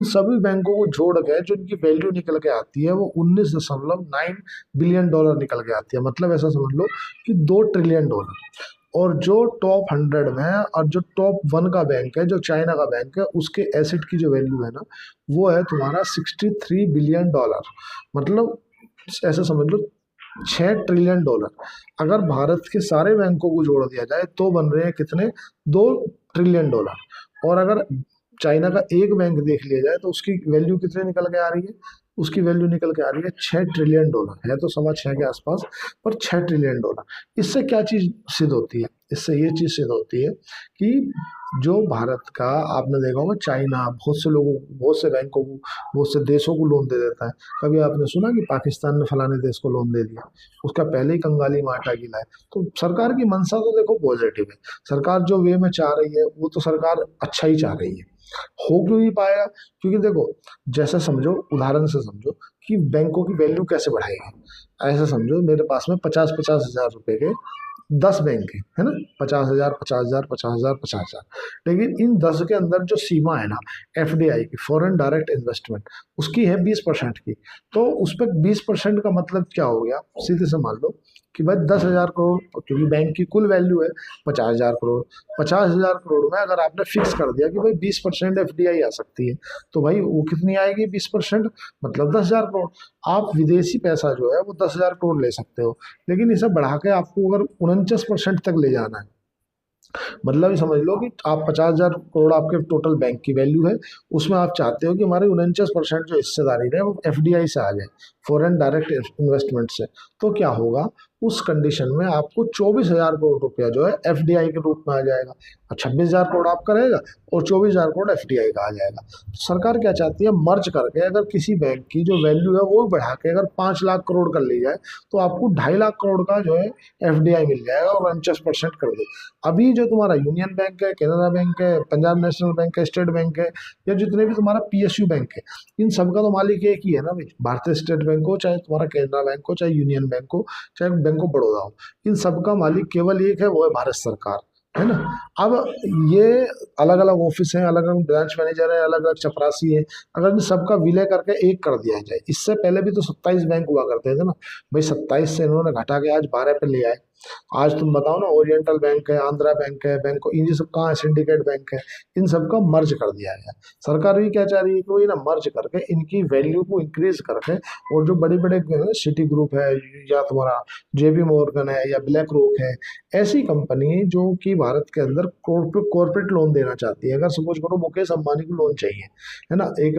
सभी बैंकों को जोड़ के जो इनकी वैल्यू निकल के आती है वो 19.9 बिलियन डॉलर निकल के आती है। मतलब ऐसा समझ लो कि 2 ट्रिलियन डॉलर। और जो टॉप 100 में है और जो टॉप 1 का बैंक है, जो चाइना का बैंक है, उसके एसेट की जो वैल्यू है ना, वो है तुम्हारा 63 बिलियन डॉलर। मतलब ऐसा समझ लो 6 ट्रिलियन डॉलर। अगर भारत के सारे बैंकों को जोड़ दिया जाए तो बन रहे हैं कितने? 2 ट्रिलियन डॉलर। और अगर चाइना का एक बैंक देख लिया जाए तो उसकी वैल्यू कितने निकल के आ रही है? उसकी वैल्यू निकल के आ रही है 6 ट्रिलियन डॉलर। है तो 6.25 के आसपास, पर 6 ट्रिलियन डॉलर। इससे क्या चीज सिद्ध होती है? इससे ये चीज सिद्ध होती है कि जो भारत का, आपने देखा होगा, चाइना बहुत से लोगों, बहुत से बैंकों को, बहुत से देशों को लोन दे देता है। कभी आपने सुना कि पाकिस्तान ने फलाने देश को लोन दे दिया? उसका पहले ही कंगाली माटा गिला है। तो सरकार की मंशा तो देखो पॉजिटिव है। सरकार जो वे में चाह रही है वो तो सरकार अच्छा ही चाह रही है। हो क्यों नहीं पाया? क्योंकि देखो, जैसा समझो, उदाहरण से समझो कि बैंकों की वैल्यू कैसे बढ़ाएंगे। ऐसा समझो मेरे पास में 50-50 हज़ार रुपए के 10 बैंक है ना, 50,000, 50,000, 50,000, 50,000। लेकिन इन 10 के अंदर जो सीमा है ना, एफडीआई की, फॉरेन डायरेक्ट इन्वेस्टमेंट, उसकी है 20% की। तो उस पर 20% का मतलब क्या हो गया? सीधे से मान लो कि भाई 10,000 करोड़, क्योंकि बैंक की कुल वैल्यू है 50,000 करोड़। 50,000 करोड़ में अगर आपने फिक्स कर दिया कि भाई 20% एफडीआई आ सकती है, तो भाई वो कितनी आएगी? 20%, मतलब 10,000 करोड़। आप विदेशी पैसा जो है वो 10,000 करोड़ ले सकते हो। लेकिन इसे बढ़ा के आपको अगर 49% तक ले जाना है, मतलब ये समझ लो कि आप 50,000 करोड़ आपके टोटल बैंक की वैल्यू है, उसमें आप चाहते हो कि हमारे 49% जो हिस्सेदारी है वो एफडीआई से आ जाए, फॉरेन डायरेक्ट इन्वेस्टमेंट से। तो क्या होगा? उस कंडीशन में आपको 24,000 करोड़ रुपया जो है एफडीआई के रूप में आ जाएगा। और 26,000 करोड़ आपका रहेगा और 24,000 करोड़ एफडीआई का आ जाएगा। तो सरकार क्या चाहती है? मर्ज करके अगर किसी बैंक की जो वैल्यू है वो बढ़ा के अगर 5 लाख करोड़ कर ली जाए, तो आपको 2.5 लाख करोड़ का जो है एफडीआई मिल जाएगा और 49% कर दे। अभी जो तुम्हारा यूनियन बैंक है, कैनरा बैंक है, पंजाब नेशनल बैंक है, स्टेट बैंक है, या जितने भी तुम्हारा पीएसयू बैंक है, इन सब का तो मालिक एक ही है ना भाई। भारतीय स्टेट बैंक हो, चाहे तुम्हारा कैनरा बैंक हो, चाहे यूनियन बैंक हो, चाहे बैंक ऑफ बड़ौदा हो, इन सब का मालिक केवल एक है, वो है भारत सरकार। है ना? अब ये अलग अलग ऑफिस हैं, अलग अलग ब्रांच मैनेजर है, अलग अलग चपरासी है। अगर इन सबका विलय करके एक कर दिया जाए, इससे पहले भी तो 27 बैंक हुआ करते थे ना भाई। 27 से इन्होंने घटा के आज 12 पे ले आए। आज तुम बताओ ना, ओरिएंटल बैंक है, आंध्रा बैंक है, बैंक, इन सब कहाँ है? सिंडिकेट बैंक है। इन सबका मर्ज कर दिया गया। सरकार भी क्या चाह रही है कि वो ये ना मर्ज करके इनकी वैल्यू को इंक्रीज करके, और जो बड़े बड़े सिटी ग्रुप है, या तुम्हारा जेपी मॉर्गन है, या ब्लैक रॉक है, ऐसी कंपनी जो कि भारत के अंदर कॉर्पोरेट लोन देना चाहती है। अगर सपोज करो मुकेश अंबानी को लोन चाहिए, है ना, एक